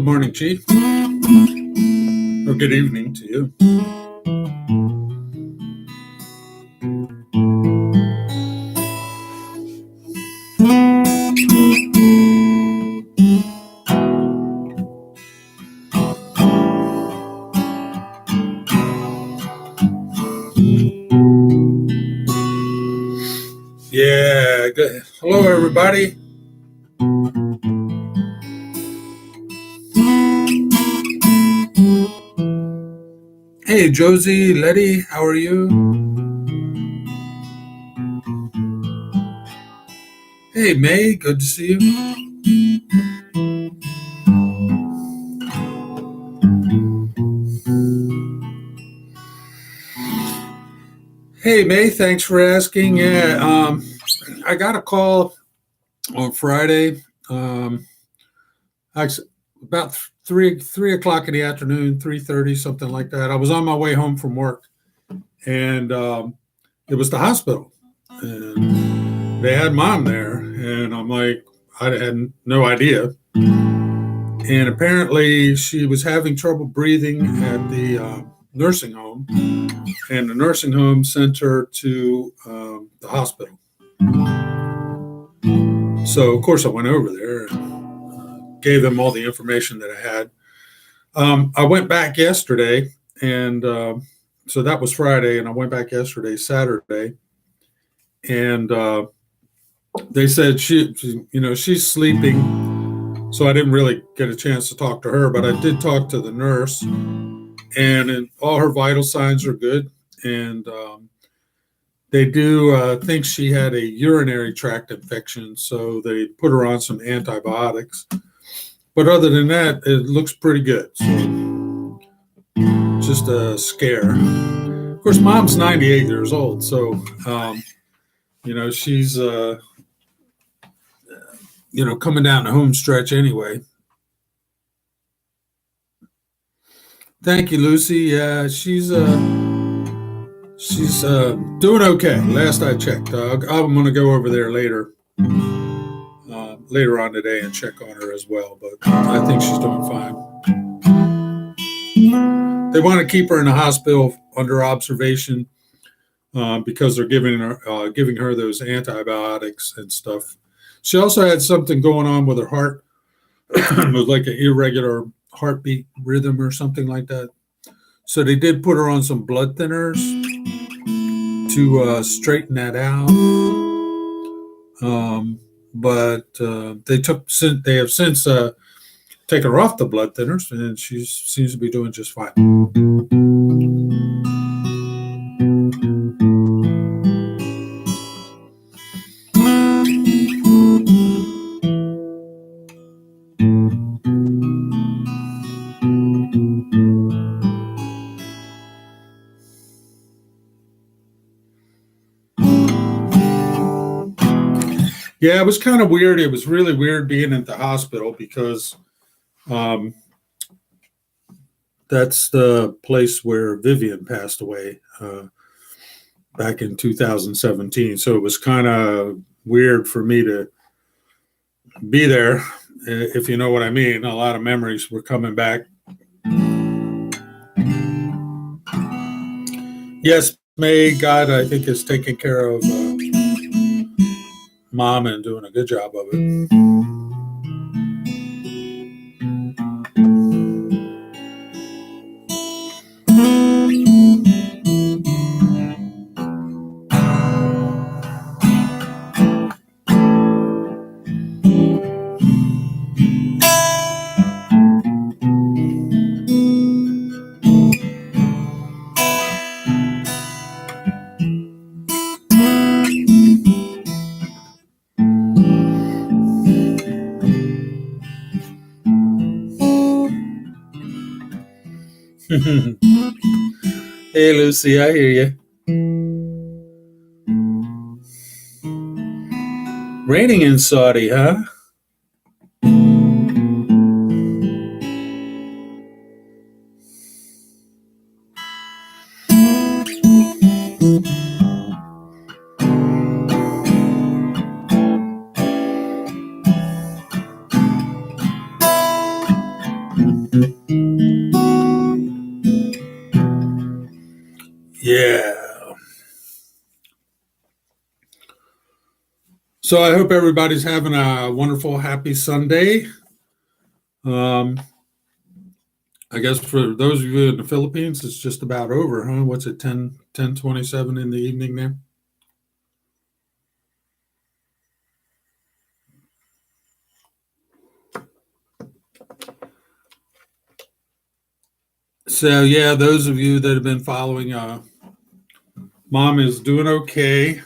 Good morning, Chief, or good evening to you. Yeah, good. Hello, everybody. Hey, Josie, Letty, how are you? Hey, May, good to see you. Hey, May, thanks for asking. Yeah, I got a call on Friday, um, actually about three o'clock in the afternoon, 3:30, something like that. I was on my way home from work, and it was the hospital, and they had mom there, and I'm like, I had no idea. And apparently, she was having trouble breathing at the nursing home, and the nursing home sent her to the hospital. So, of course, I went over there and gave them all the information that I had. I went back yesterday, and so that was Friday, and I went back yesterday, Saturday, and they said she's sleeping, so I didn't really get a chance to talk to her, but I did talk to the nurse, and all her vital signs are good, and they do think she had a urinary tract infection, so they put her on some antibiotics. But other than that, it looks pretty good. So just a scare. Of course, mom's 98 years old, so she's coming down the home stretch anyway. Thank you, Lucy. Yeah, she's doing okay. Last I checked, I'm going to go over there later on today and check on her as well. But I think she's doing fine. They want to keep her in the hospital under observation because they're giving her those antibiotics and stuff. She also had something going on with her heart. It was like an irregular heartbeat rhythm or something like that. So they did put her on some blood thinners to straighten that out. But they have since taken her off the blood thinners, and she seems to be doing just fine. Yeah, it was kind of weird. It was really weird being at the hospital because that's the place where Vivian passed away back in 2017. So it was kind of weird for me to be there, if you know what I mean. A lot of memories were coming back. Yes, May, God, I think, is taking care of mom and doing a good job of it. Hey, Lucy, I hear you. Raining in Saudi, huh? So I hope everybody's having a wonderful, happy Sunday. Um, I guess for those of you in the Philippines, it's just about over, huh? What's it, 10:27 in the evening there? So yeah, those of you that have been following, Mom is doing okay.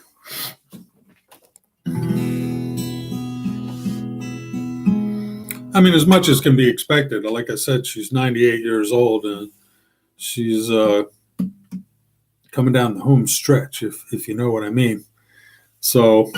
I mean, as much as can be expected. Like I said, she's 98 years old, and she's coming down the home stretch, if you know what I mean. So,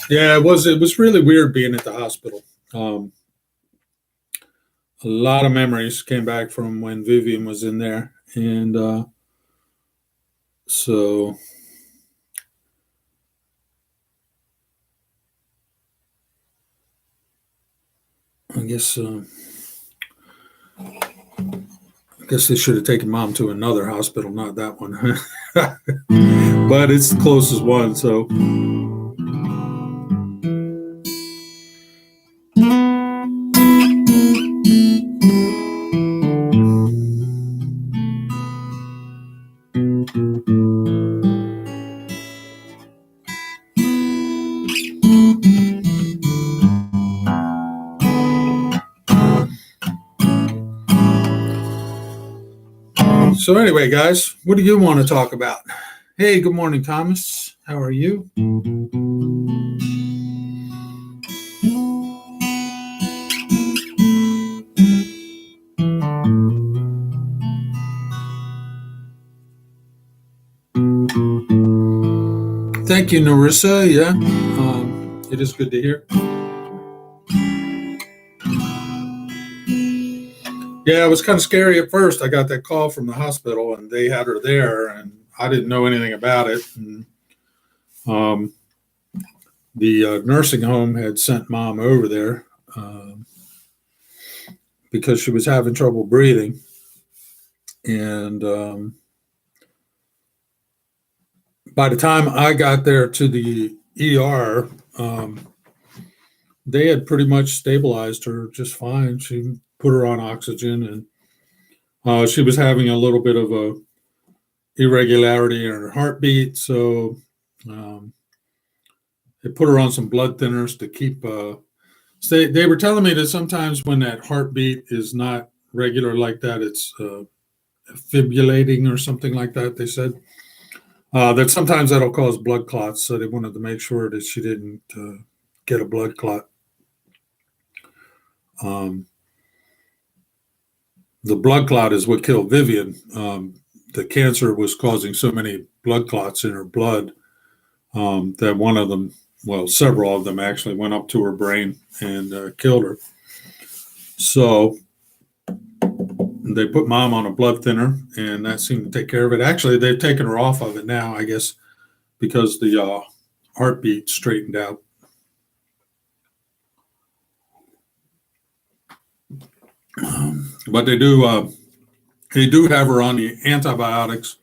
yeah, it was really weird being at the hospital. Um, a lot of memories came back from when Vivian was in there, and so I guess I guess they should have taken Mom to another hospital, not that one. But it's the closest one, so anyway, guys, what do you want to talk about? Hey, good morning, Thomas. How are you? Thank you, Narissa. Yeah, it is good to hear. Yeah, it was kind of scary at first. I got that call from the hospital, and they had her there, and I didn't know anything about it. And um, the nursing home had sent Mom over there because she was having trouble breathing, and by the time I got there to the ER, they had pretty much stabilized her just fine. She put her on oxygen, and she was having a little bit of a irregularity in her heartbeat, so um, they put her on some blood thinners to keep. So they were telling me that sometimes when that heartbeat is not regular like that, it's fibrillating or something like that. They said that sometimes that'll cause blood clots, so they wanted to make sure that she didn't get a blood clot. Um, the blood clot is what killed Vivian. The cancer was causing so many blood clots in her blood that one of them, well, several of them actually went up to her brain and killed her. So they put Mom on a blood thinner, and that seemed to take care of it. Actually, they've taken her off of it now, I guess, because the heartbeat straightened out. But they do have her on the antibiotics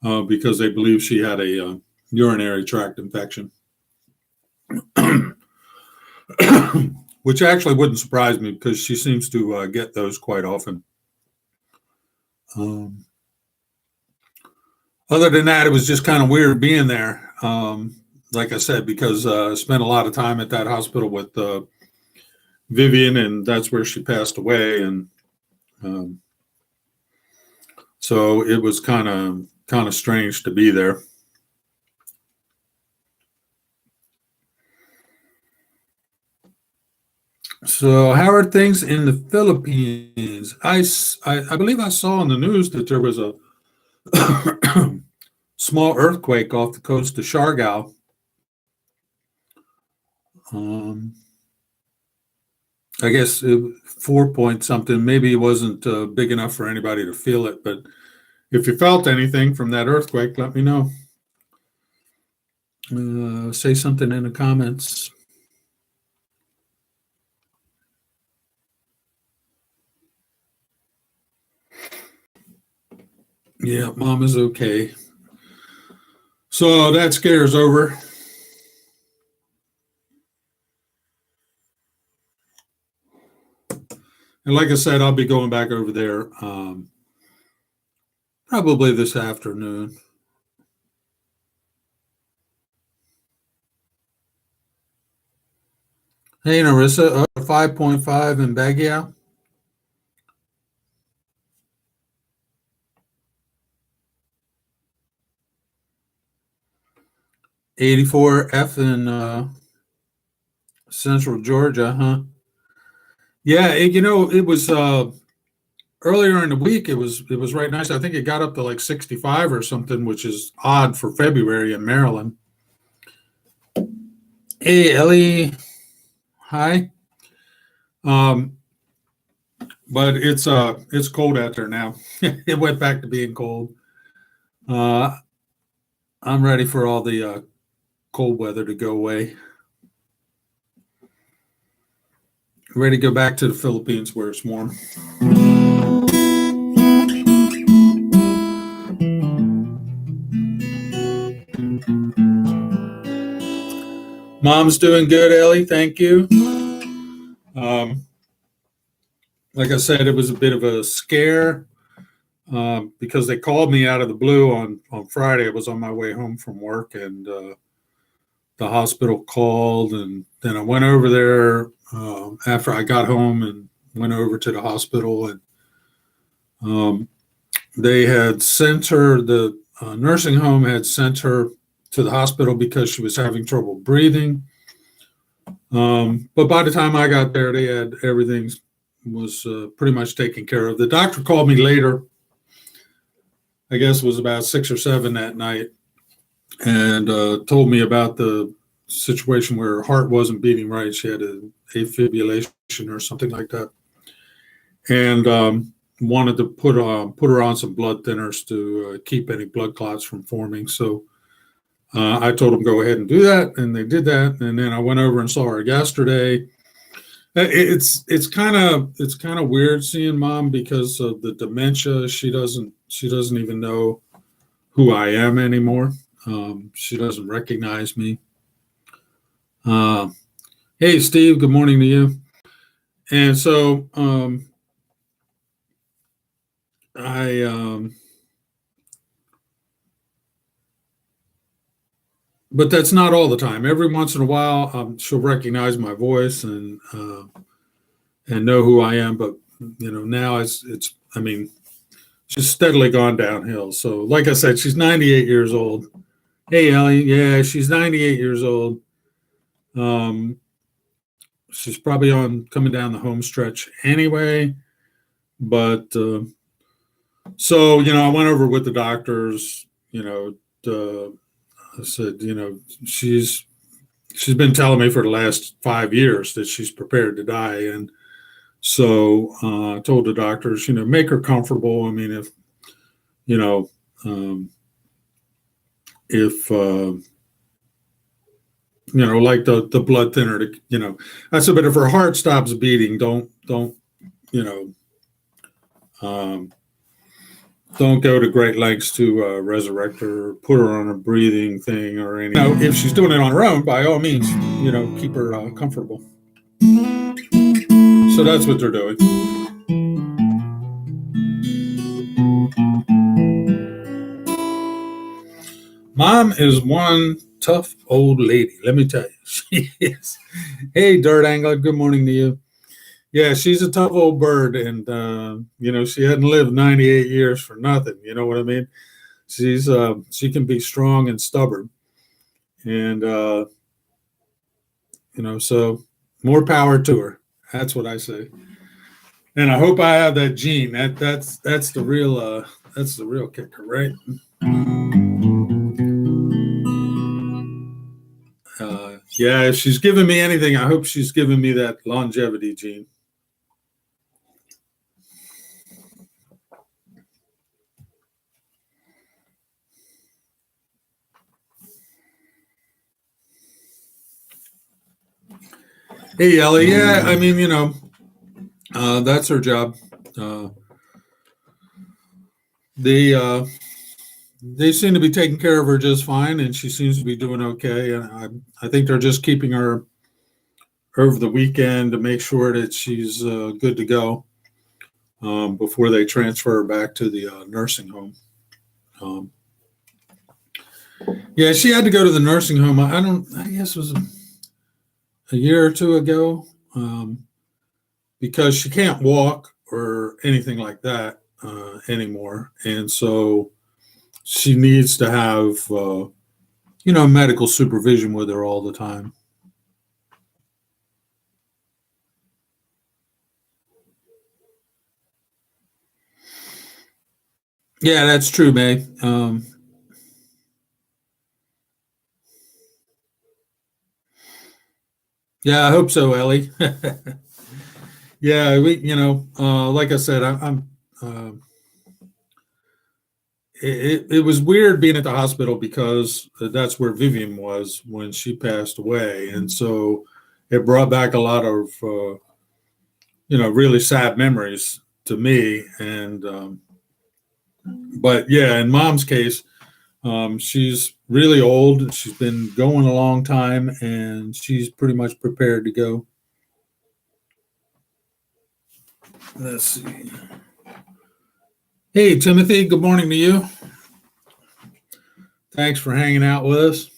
because they believe she had a urinary tract infection, which actually wouldn't surprise me because she seems to get those quite often. Um, Other than that, it was just kind of weird being there. Like I said, because I spent a lot of time at that hospital with Vivian, and that's where she passed away. And um, so it was kind of strange to be there. So, how are things in the Philippines? I believe I saw on the news that there was a small earthquake off the coast of Siargao. Um, I guess 4 point something. Maybe it wasn't big enough for anybody to feel it, but if you felt anything from that earthquake, let me know. Say something in the comments. Yeah, mom is okay. So that scare's over. And like I said, I'll be going back over there probably this afternoon. Hey, Narissa, 5.5 in Baguio, 84 F in Central Georgia, huh? Yeah, it was earlier in the week. It was right nice. I think it got up to like 65 or something, which is odd for February in Maryland. Hey, Ellie, hi. Um, but it's cold out there now. It went back to being cold. Uh, I'm ready for all the cold weather to go away. Ready to go back to the Philippines where it's warm. Mom's doing good, Ellie. Thank you. Um, like I said, it was a bit of a scare because they called me out of the blue on Friday. I was on my way home from work, and the hospital called, and then I went over there after I got home and went over to the hospital, and um, they had sent her. The nursing home had sent her to the hospital because she was having trouble breathing. But by the time I got there, they had everything was pretty much taken care of. The doctor called me later. I guess it was about 6 or 7 that night, and told me about the situation where her heart wasn't beating right. She had an afibrillation or something like that, and wanted to put her on some blood thinners to keep any blood clots from forming. So I told them go ahead and do that, and they did that. And then I went over and saw her yesterday. It's kind of weird seeing mom because of the dementia. She doesn't even know who I am anymore. She doesn't recognize me. Uh, hey, Steve. Good morning to you. And so I but that's not all the time. Every once in a while, she'll recognize my voice and know who I am. But now it's. I mean, she's steadily gone downhill. So, like I said, she's 98 years old. Hey, Ellie. Yeah, she's 98 years old. Um, she's probably on coming down the home stretch anyway. But so I went over with the doctors. I said, she's been telling me for the last 5 years that she's prepared to die, and so I told the doctors, make her comfortable. I mean, you know, um, if like the blood thinner, I said, but if her heart stops beating, don't you know, um, don't go to great lengths to resurrect her, or put her on a breathing thing or anything. If she's doing it on her own, by all means, keep her comfortable. So that's what they're doing. Mom is one tough old lady. Let me tell you, she is. Hey, Dirt Angler, good morning to you. Yeah, she's a tough old bird, and she hadn't lived 98 years for nothing. You know what I mean? She can be strong and stubborn, and so more power to her. That's what I say. And I hope I have that gene. That's the real kicker, right? Yeah, if she's giving me anything, I hope she's giving me that longevity gene. Hey, Ellie. Yeah, I mean, that's her job. Uh, they they seem to be taking care of her just fine, and she seems to be doing okay. And I think they're just keeping her over the weekend to make sure that she's good to go before they transfer her back to the nursing home. Um, yeah, she had to go to the nursing home. I guess it was a year or two ago, because she can't walk or anything like that anymore, and so she needs to have medical supervision with her all the time. Yeah, that's true, May. Yeah, I hope so, Ellie. Yeah, like I said, I'm. It was weird being at the hospital because that's where Vivian was when she passed away, and so it brought back a lot of really sad memories to me. And but yeah, in Mom's case, she's really old. She's been going a long time, and she's pretty much prepared to go. Let's see. Hey, Timothy. Good morning to you. Thanks for hanging out with us.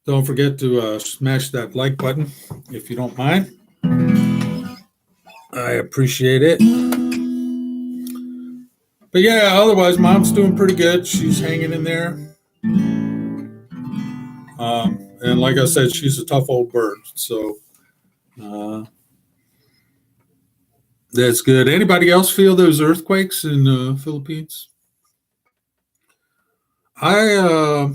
Don't forget to smash that like button if you don't mind. I appreciate it. But yeah, otherwise, Mom's doing pretty good. She's hanging in there. And like I said, she's a tough old bird. So uh, that's good. Anybody else feel those earthquakes in the Philippines? I uh,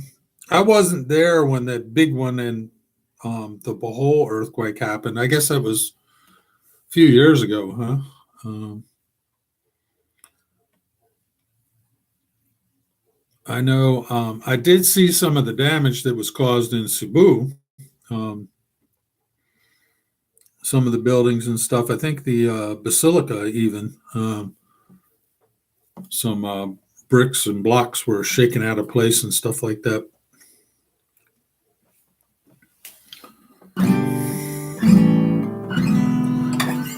I wasn't there when that big one in the Bohol earthquake happened. I guess that was a few years ago, huh? I know I did see some of the damage that was caused in Cebu. Um, some of the buildings and stuff. I think the basilica even some bricks and blocks were shaken out of place and stuff like that.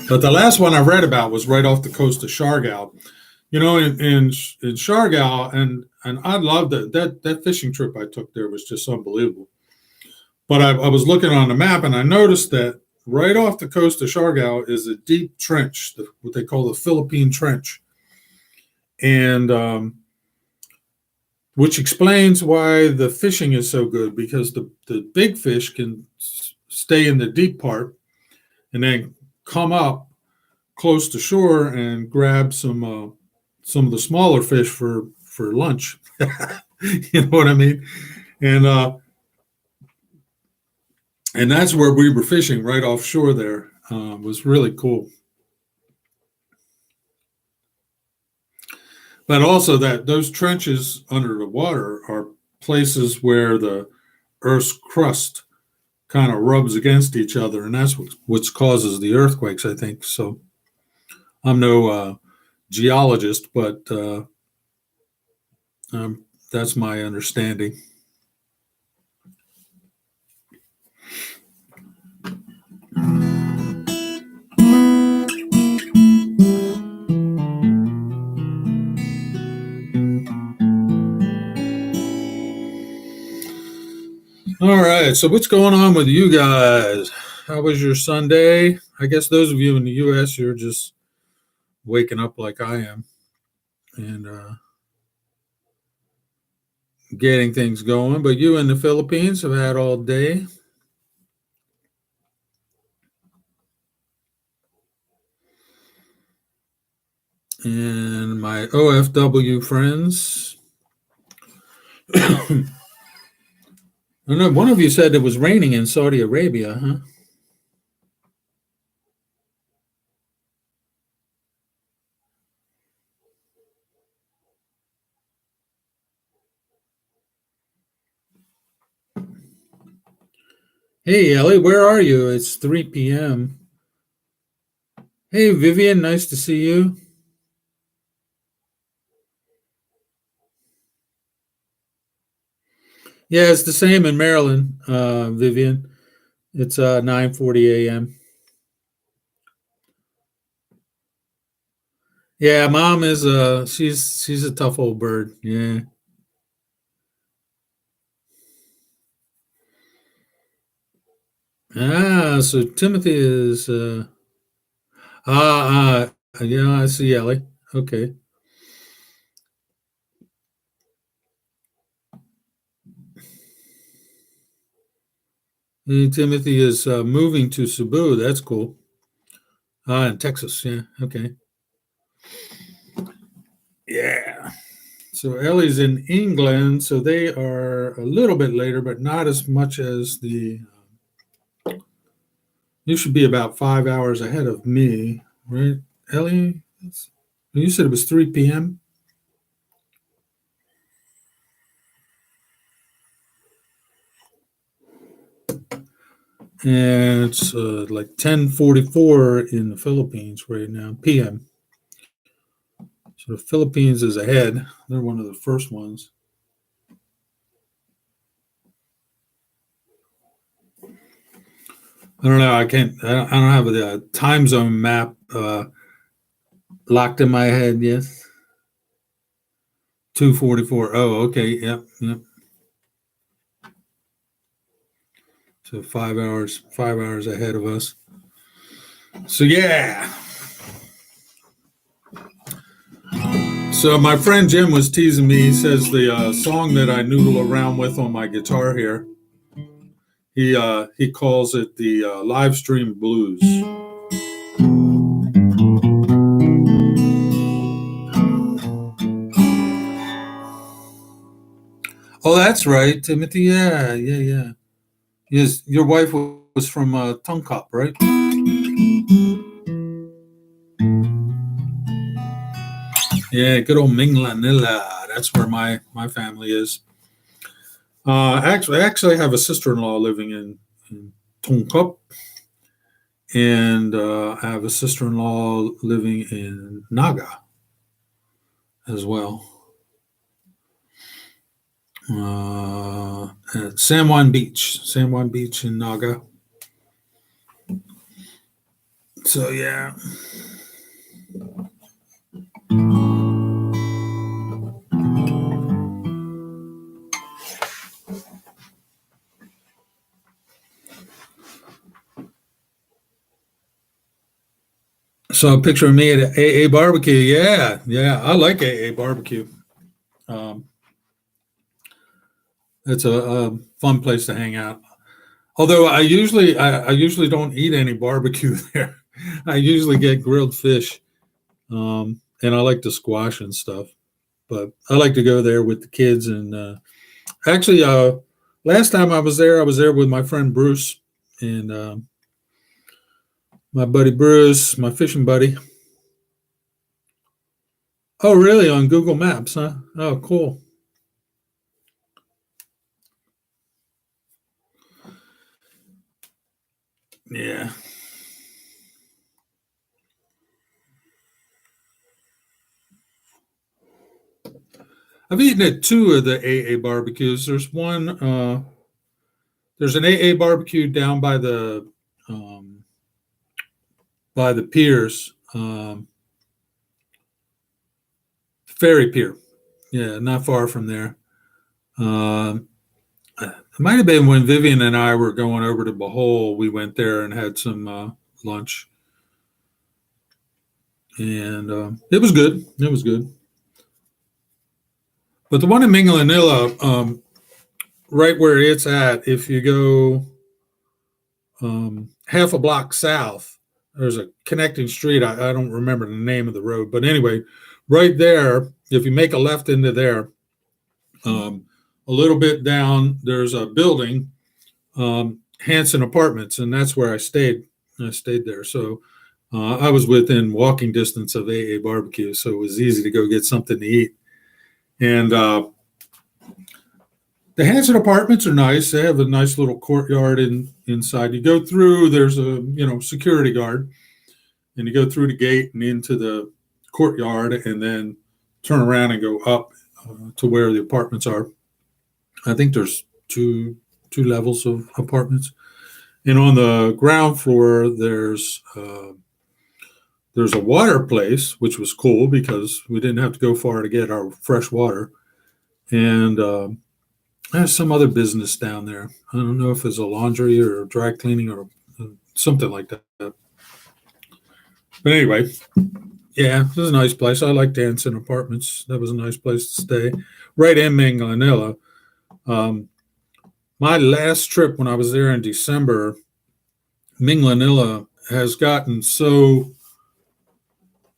But the last one I read about was right off the coast of Siargao. In Siargao, and I loved that fishing trip I took there was just unbelievable. But I was looking on the map and I noticed that right off the coast of Siargao is a deep trench, what they call the Philippine Trench, and which explains why the fishing is so good because the big fish can stay in the deep part and then come up close to shore and grab some of the smaller fish for lunch. You know what I mean? And and that's where we were fishing right offshore there. Was really cool. But also that those trenches under the water are places where the Earth's crust kind of rubs against each other, and that's what causes the earthquakes, I think. So I'm no geologist, but that's my understanding. All right. So what's going on with you guys? How was your Sunday? I guess those of you in the U.S., you're just waking up like I am, and getting things going. But you in the Philippines have had all day. And my OFW friends. I know one of you said it was raining in Saudi Arabia, huh? Hey, Ellie, where are you? It's 3 p.m. Hey, Vivian, nice to see you. Yeah, it's the same in Maryland, Vivian. It's 9:40 a.m. Yeah, mom is she's a tough old bird. Yeah. Ah, so Timothy is yeah, I see Ellie. Okay. Timothy is moving to Cebu. That's cool. In Texas. Yeah. Okay. Yeah. So Ellie's in England, so they are a little bit later, but not as much as the. You should be about 5 hours ahead of me, right, Ellie? You said it was 3 p.m. And it's like 10:44 in the Philippines right now, p.m. So the Philippines is ahead. They're one of the first ones. I don't know. I can't. I don't have the time zone map locked in my head. Yes, 2:44. Oh, okay. Yep. Yep. So 5 hours. 5 hours ahead of us. So yeah. So my friend Jim was teasing me. He says the song that I noodle around with on my guitar here. He calls it the live stream blues. Oh, that's right, Timothy. Yeah, yeah, yeah. Yes, your wife was from Tungkop, right? Yeah, good old Minglanilla. That's where my family is. Actually, I have a sister-in-law living in Tungkop, and I have a sister-in-law living in Naga as well. At San Juan Beach in Naga. So yeah. So a picture of me at AA barbecue. Yeah, yeah, I like AA barbecue. Um, it's a fun place to hang out. Although I usually don't eat any barbecue there. I usually get grilled fish, and I like to squash and stuff. But I like to go there with the kids. And actually, last time I was there with my friend Bruce and my buddy Bruce, my fishing buddy. Oh, really? On Google Maps, huh? Oh, cool. Yeah. I've eaten at two of the AA barbecues. There's an AA barbecue down um, by the piers, ferry pier. Yeah, not far from there. Um, it might have been when Vivian and I were going over to Bohol. We went there and had some lunch, and it was good. It was good. But the one in Minglanilla, right where it's at, if you go half a block south, there's a connecting street. I don't remember the name of the road, but anyway, right there, if you make a left into there, a little bit down, there's a building, Hanson Apartments, and that's where I stayed. I stayed there, so I was within walking distance of AA Barbecue, so it was easy to go get something to eat. And the Hanson Apartments are nice. They have a nice little courtyard inside. You go through. There's a security guard, and you go through the gate and into the courtyard, and then turn around and go up to where the apartments are. I think there's two levels of apartments, and on the ground floor there's a water place, which was cool because we didn't have to go far to get our fresh water, and there's some other business down there. I don't know if it's a laundry or dry cleaning or something like that. But anyway, yeah, it was a nice place. I liked Hanson Apartments. That was a nice place to stay, right in Minglanilla. My last trip when I was there in December, Minglanilla has gotten so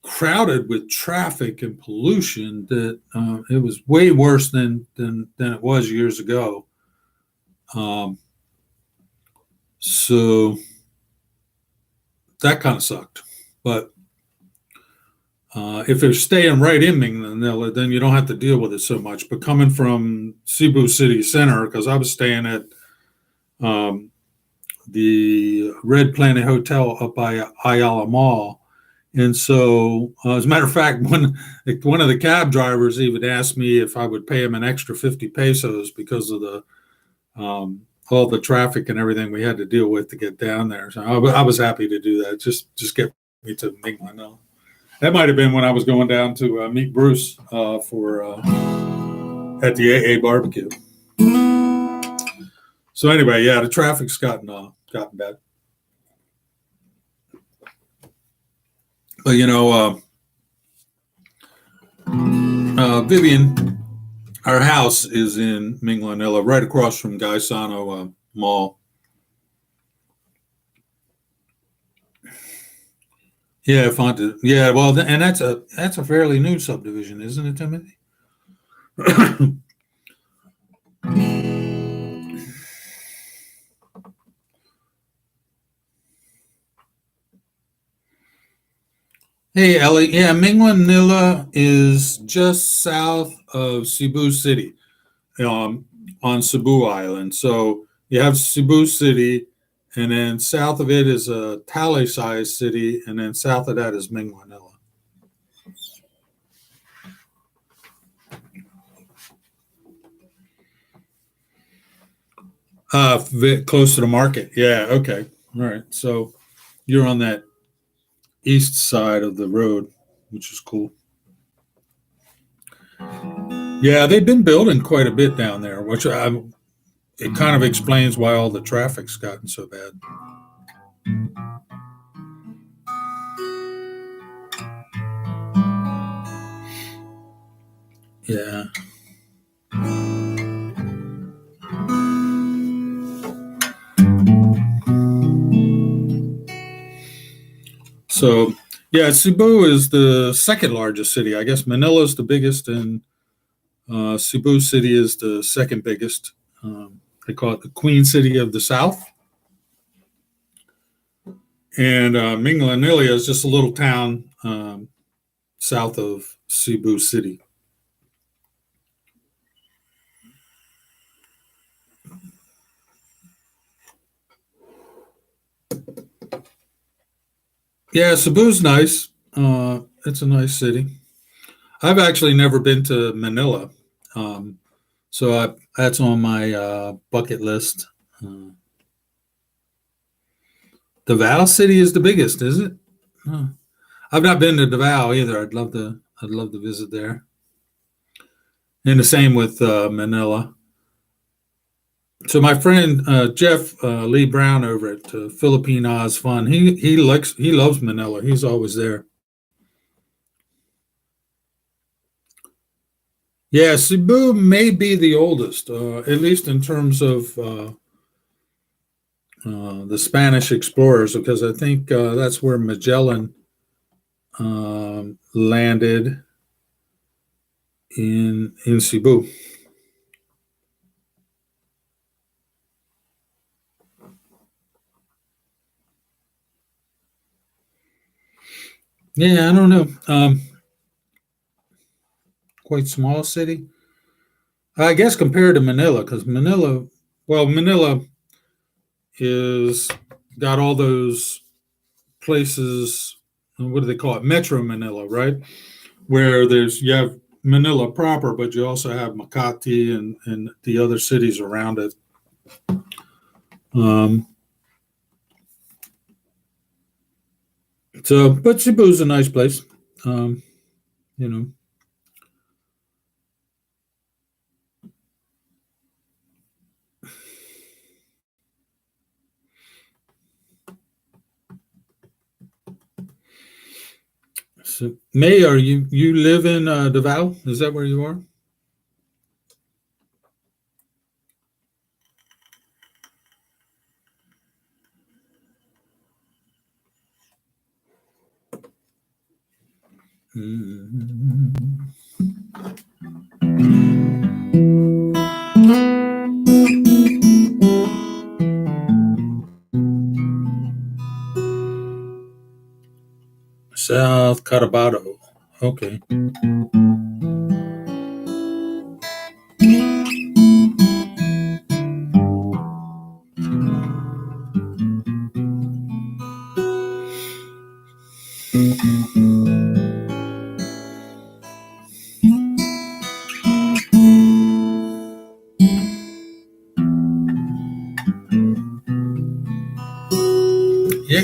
crowded with traffic and pollution that it was way worse than it was years ago. So that kind of sucked. But if you're staying right in Minglanilla, then you don't have to deal with it so much. But coming from Cebu City Center, because I was staying at the Red Planet Hotel up by Ayala Mall. And so, as a matter of fact, one of the cab drivers even asked me if I would pay him an extra 50 pesos because of the all the traffic and everything we had to deal with to get down there. So I was happy to do that. Just get me to Minglanilla. That might have been when I was going down to meet Bruce for at the AA barbecue. So anyway, yeah, the traffic's gotten bad. But Vivian, our house is in Minglanilla, right across from Gaisano Mall. Yeah, Fonte. Yeah, well, and that's a fairly new subdivision, isn't it, Timothy? Hey, Ellie. Yeah, Minglanilla is just south of Cebu City, on Cebu Island. So you have Cebu City, and then south of it is a Talisay city, and then south of that is Minglanilla. Close to the market. Yeah, okay. All right. So you're on that east side of the road, which is cool. Yeah, they've been building quite a bit down there, which it kind of explains why all the traffic's gotten so bad. Yeah. So, yeah, Cebu is the second largest city. I guess Manila is the biggest, and Cebu City is the second biggest. They call it the Queen City of the South. And Minglanilla is just a little town south of Cebu City. Yeah, Cebu's nice. It's a nice city. I've actually never been to Manila, so that's on my bucket list. Davao City is the biggest, is it? Huh. I've not been to Davao either. I'd love to visit there. And the same with Manila. So my friend Jeff Lee Brown over at Philippine Oz Fun, he loves Manila. He's always there. Yeah, Cebu may be the oldest, at least in terms of the Spanish explorers, because I think that's where Magellan landed in Cebu. Yeah, I don't know. Quite small city, I guess, compared to Manila, because Manila is got all those places. What do they call it? Metro Manila, right? Where you have Manila proper, but you also have Makati and the other cities around it. Um, but Cebu's a nice place. Um, you know, so May, are you live in Davao? Is that where you are? Mm. South Cotabato. Okay. Yeah.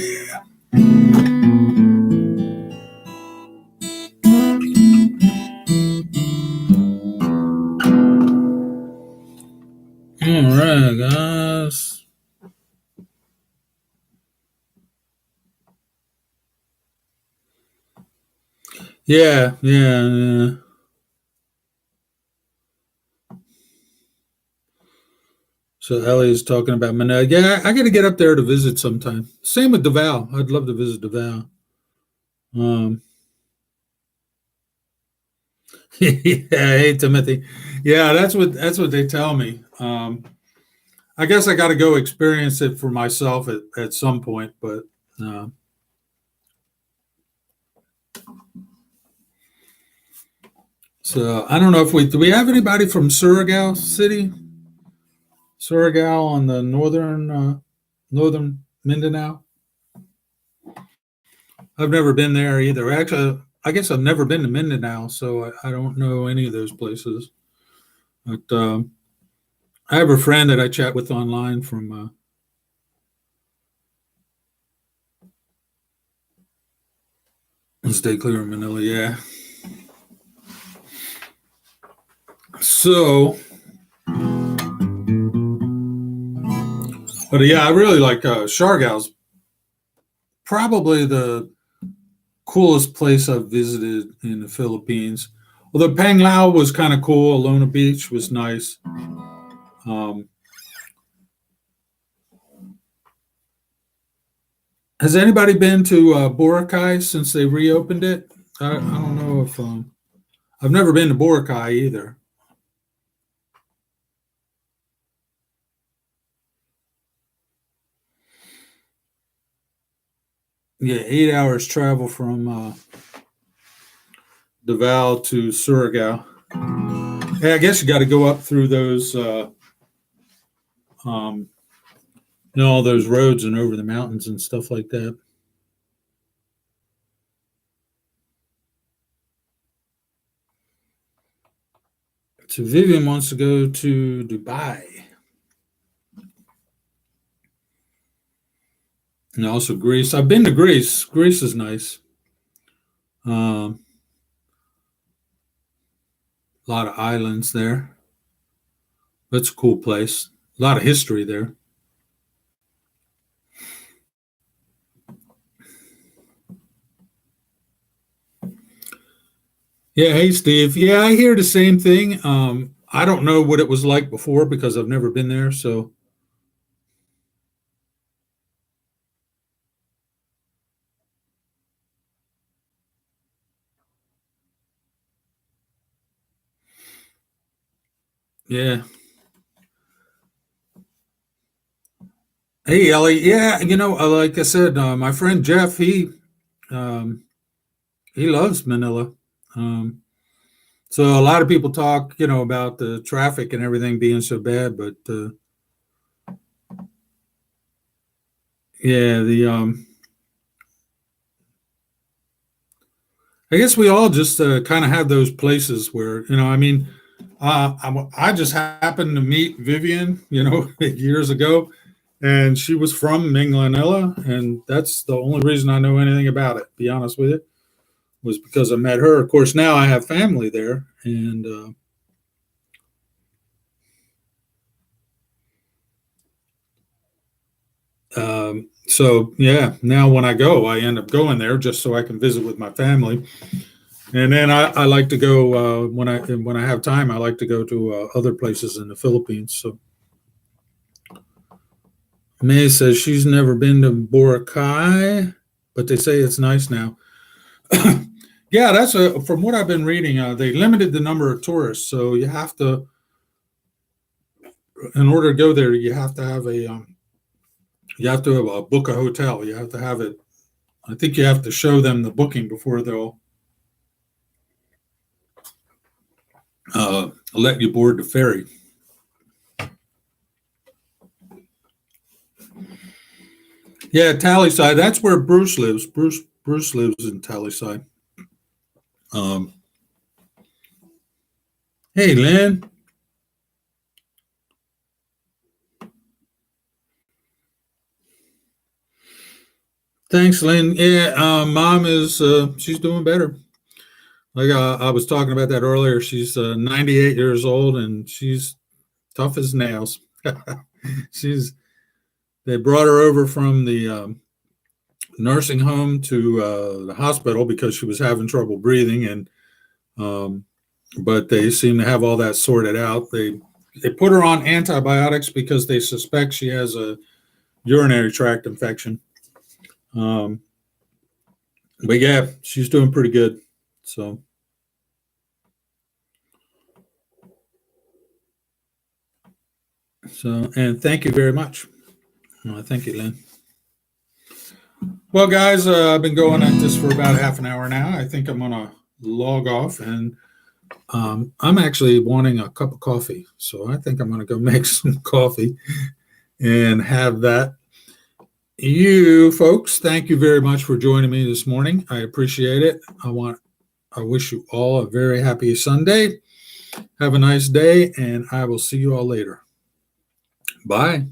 All right, guys. Yeah, yeah, yeah. So Ellie's talking about Manila. Yeah, I got to get up there to visit sometime. Same with Davao. I'd love to visit Davao. Um, yeah, hey Timothy. Yeah, that's what they tell me. I guess I got to go experience it for myself at some point. But uh, so I don't know if we do. We have anybody from Surigao City, Surigao on the northern Mindanao. I've never been there either. Actually, I guess I've never been to Mindanao, so I don't know any of those places. But I have a friend that I chat with online from Stay Clear in Manila. Yeah. So, but yeah, I really like Siargao's probably the coolest place I've visited in the Philippines. Although Panglao was kind of cool, Alona Beach was nice. Um, has anybody been to Boracay since they reopened it? I don't know if I've never been to Boracay either. Yeah, 8 hours travel from Davao to Surigao. Hey, I guess you got to go up through those, um, all those roads and over the mountains and stuff like that. So Vivian wants to go to Dubai and also Greece. I've been to Greece. Greece is nice. Um, a lot of islands there. That's a cool place. A lot of history there. Yeah, hey Steve. Yeah, I hear the same thing. I don't know what it was like before because I've never been there. So yeah. Hey Ellie. Yeah, like I said, my friend Jeff, um, he loves Manila. Um, so a lot of people talk, about the traffic and everything being so bad, but yeah, the I guess we all just kind of have those places where, I mean, I just happened to meet Vivian, years ago, and she was from Minglanilla, and that's the only reason I know anything about it. To be honest with you, was because I met her. Of course, now I have family there, and so yeah. Now when I go, I end up going there just so I can visit with my family, and then I like to go when I have time. I like to go to other places in the Philippines. So May says she's never been to Boracay, but they say it's nice now. Yeah, from what I've been reading. They limited the number of tourists, so in order to go there, you have to have book a hotel. You have to have it. I think you have to show them the booking before they'll let you board the ferry. Yeah, Tallyside. That's where Bruce lives. Bruce lives in Tallyside. Um, hey, Lynn. Thanks, Lynn. Yeah, mom is she's doing better. Like I was talking about that earlier. She's 98 years old and she's tough as nails. she's They brought her over from the nursing home to the hospital because she was having trouble breathing, and um, but they seem to have all that sorted out. They put her on antibiotics because they suspect she has a urinary tract infection. Um, but yeah, she's doing pretty good. So and thank you very much. Thank you, Lynn. Well, guys, I've been going at this for about half an hour now. I think I'm gonna log off, and I'm actually wanting a cup of coffee, so I think I'm gonna go make some coffee and have that. You folks, thank you very much for joining me this morning. I appreciate it. I wish you all a very happy Sunday. Have a nice day, and I will see you all later. Bye.